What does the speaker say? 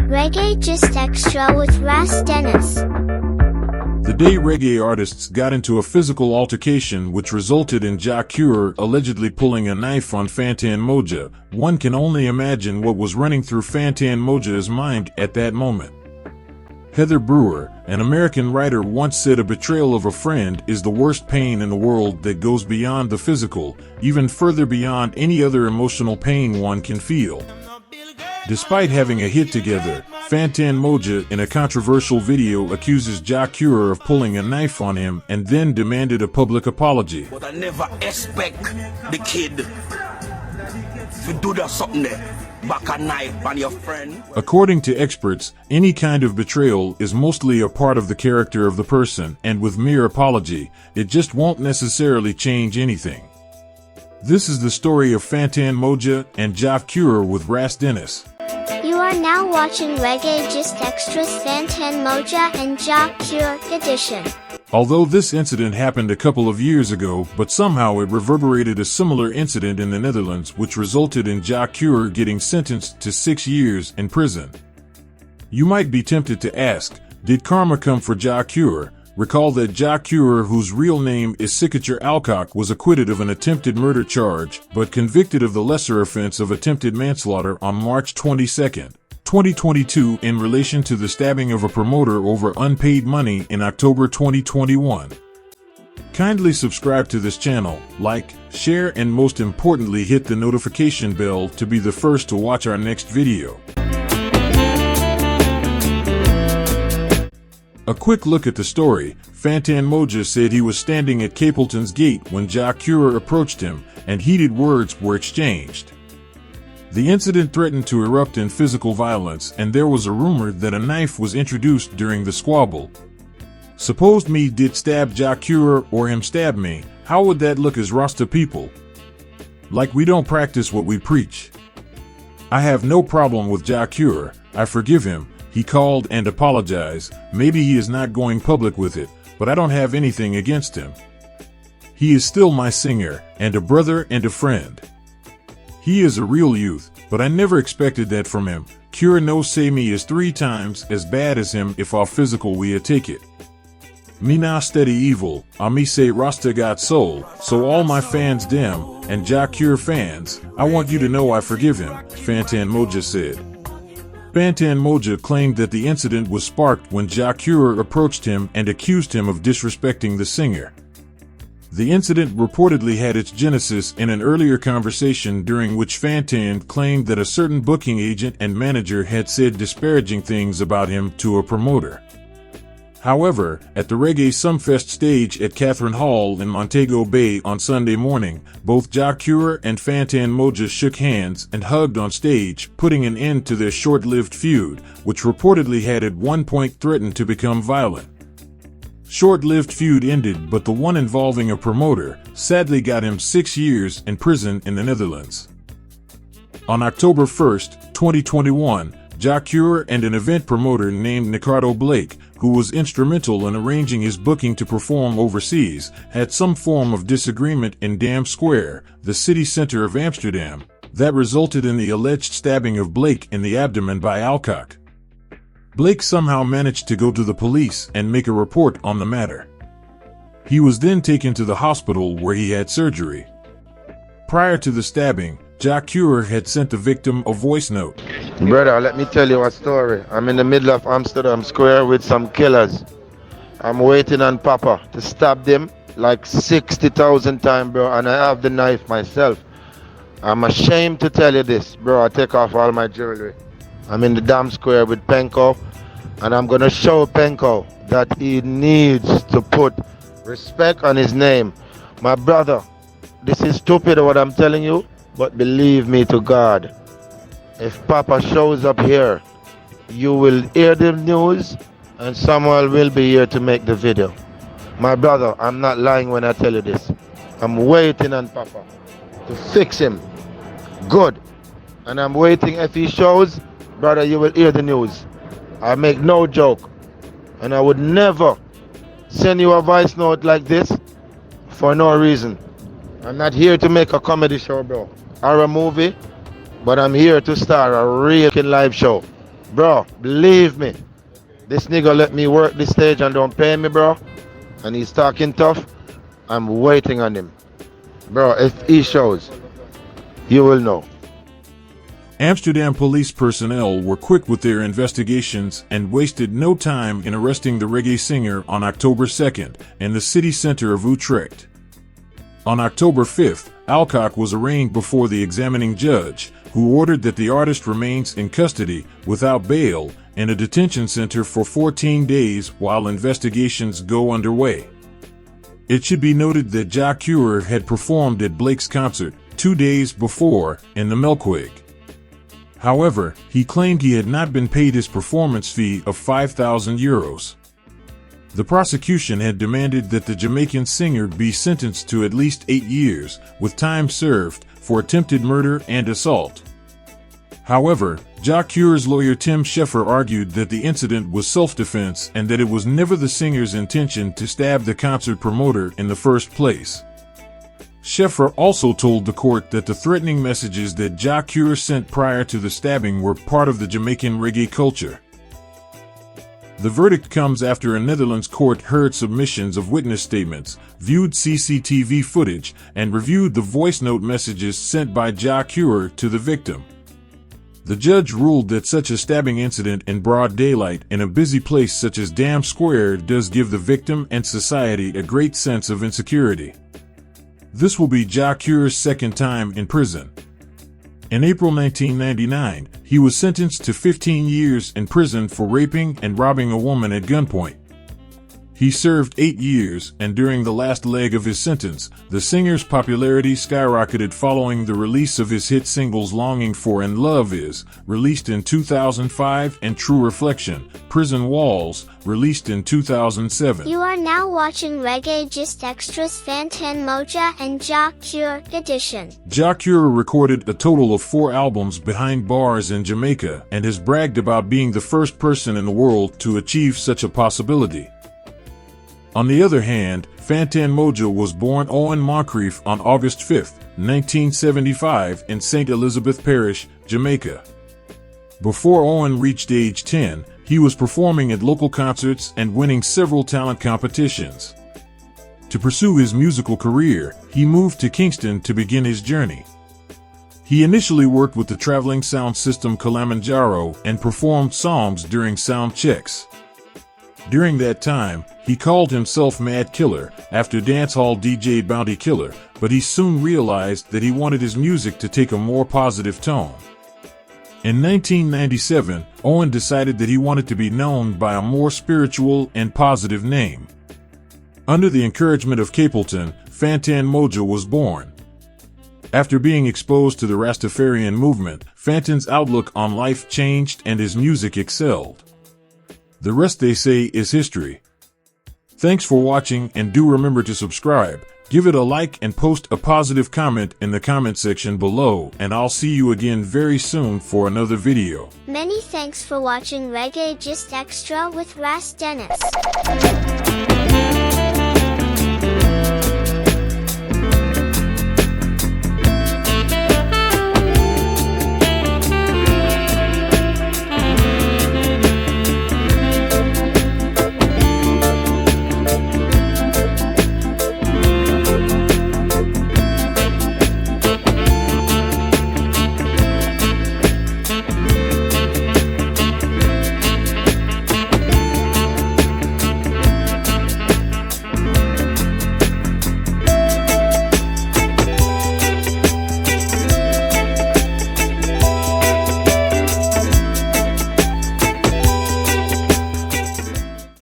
Reggae Just Extra with Ras Dennis. The day reggae artists got into a physical altercation which resulted in Jah Cure allegedly pulling a knife on Fantan Mojah, one can only imagine what was running through Fantan Mojah's mind at that moment. Heather Brewer, an American writer, once said a betrayal of a friend is the worst pain in the world that goes beyond the physical, even further beyond any other emotional pain one can feel. Despite having a hit together, Fantan Mojah in a controversial video accuses Jah Cure of pulling a knife on him and then demanded a public apology. But I never expect the kid to do that something there. Back a knife on your friend. According to experts, any kind of betrayal is mostly a part of the character of the person, and with mere apology, it just won't necessarily change anything. This is the story of Fantan Mojah and Jah Cure with Ras Dennis. You are now watching Reggae Just Extra's Fantan Mojah and Jah Cure edition. Although this incident happened a couple of years ago, but somehow it reverberated a similar incident in the Netherlands which resulted in Jah Cure getting sentenced to 6 years in prison. You might be tempted to ask, did karma come for Jah Cure? Recall that Jah Cure, whose real name is Signature Alcock, was acquitted of an attempted murder charge, but convicted of the lesser offense of attempted manslaughter on March 22, 2022 in relation to the stabbing of a promoter over unpaid money in October 2021. Kindly subscribe to this channel, like, share, and most importantly hit the notification bell to be the first to watch our next video. A quick look at the story. Fantan Mojah said he was standing at Capleton's gate when Jah Cure approached him, and heated words were exchanged. The incident threatened to erupt in physical violence, and there was a rumor that a knife was introduced during the squabble. Suppose me did stab Jah Cure or him stab me, how would that look as Rasta people? Like we don't practice what we preach. I have no problem with Jah Cure, I forgive him. He called and apologized. Maybe he is not going public with it, but I don't have anything against him. He is still my singer, and a brother and a friend. He is a real youth, but I never expected that from him. Cure no say me is 3 times as bad as him if our physical we a take it. Me now steady evil, I me say Rasta got soul, so all my fans dem, and Jah Cure fans, I want you to know I forgive him, Fantan Mojah said. Fantan Mojah claimed that the incident was sparked when Jah Cure approached him and accused him of disrespecting the singer. The incident reportedly had its genesis in an earlier conversation during which Fantan claimed that a certain booking agent and manager had said disparaging things about him to a promoter. However, at the Reggae Sumfest stage at Catherine Hall in Montego Bay on Sunday morning, both Jah Cure and Fantan Mojah shook hands and hugged on stage, putting an end to their short-lived feud, which reportedly had at one point threatened to become violent. Short-lived feud ended, but the one involving a promoter sadly got him 6 years in prison in the Netherlands. On October 1, 2021, Jah Cure and an event promoter named Ricardo Blake, who was instrumental in arranging his booking to perform overseas, had some form of disagreement in Dam Square, the city center of Amsterdam, that resulted in the alleged stabbing of Blake in the abdomen by Alcock. Blake somehow managed to go to the police and make a report on the matter. He was then taken to the hospital where he had surgery. Prior to the stabbing, Jah Cure had sent the victim a voice note. Brother, let me tell you a story. I'm in the middle of Amsterdam Square with some killers. I'm waiting on Papa to stab them like 60,000 times, bro, and I have the knife myself. I'm ashamed to tell you this, bro. I take off all my jewelry. I'm in the damn square with Penko, and I'm gonna show Penko that he needs to put respect on his name. My brother, this is stupid what I'm telling you, but believe me to God, if Papa shows up here, you will hear the news and someone will be here to make the video. My brother, I'm not lying when I tell you this. I'm waiting on Papa to fix him good, and I'm waiting. If he shows, brother, you will hear the news. I make no joke, and I would never send you a voice note like this for no reason. I'm not here to make a comedy show, bro, or a movie, but I'm here to start a real live show. Bro, believe me. This nigga let me work this stage and don't pay me, bro. And he's talking tough. I'm waiting on him. Bro, if he shows, you will know. Amsterdam police personnel were quick with their investigations and wasted no time in arresting the reggae singer on October 2nd in the city center of Utrecht. On October 5th, Alcock was arraigned before the examining judge, who ordered that the artist remains in custody without bail in a detention center for 14 days while investigations go underway. It should be noted that Jah Cure had performed at Blake's concert 2 days before in the Melkweg. However, he claimed he had not been paid his performance fee of €5,000. The prosecution had demanded that the Jamaican singer be sentenced to at least 8 years, with time served, for attempted murder and assault. However, Jah Cure's lawyer Tim Sheffer argued that the incident was self-defense and that it was never the singer's intention to stab the concert promoter in the first place. Sheffer also told the court that the threatening messages that Jah Cure sent prior to the stabbing were part of the Jamaican reggae culture. The verdict comes after a Netherlands court heard submissions of witness statements, viewed CCTV footage, and reviewed the voice note messages sent by Jah Cure to the victim. The judge ruled that such a stabbing incident in broad daylight in a busy place such as Dam Square does give the victim and society a great sense of insecurity. This will be Jah Cure's second time in prison. In April 1999, he was sentenced to 15 years in prison for raping and robbing a woman at gunpoint. He served 8 years, and during the last leg of his sentence, the singer's popularity skyrocketed following the release of his hit singles Longing For and Love Is, released in 2005, and True Reflection, Prison Walls, released in 2007. You are now watching Reggae Just Extras Fantan Mojah and Jah Cure edition. Jah Cure recorded a total of 4 albums behind bars in Jamaica and has bragged about being the first person in the world to achieve such a possibility. On the other hand, Fantan Mojah was born Owen Moncrief on August 5, 1975 in St. Elizabeth Parish, Jamaica. Before Owen reached age 10, he was performing at local concerts and winning several talent competitions. To pursue his musical career, he moved to Kingston to begin his journey. He initially worked with the traveling sound system Kilimanjaro and performed songs during sound checks. During that time, he called himself Mad Killer after dancehall DJ Bounty Killer, but he soon realized that he wanted his music to take a more positive tone. In 1997, Owen decided that he wanted to be known by a more spiritual and positive name. Under the encouragement of Capleton, Fantan Mojah was born. After being exposed to the Rastafarian movement, Fantan's outlook on life changed and his music excelled. The rest, they say, is history. Thanks for watching, and do remember to subscribe, give it a like, and post a positive comment in the comment section below, and I'll see you again very soon for another video. Many thanks for watching Reggae Just Extra with Ras Dennis.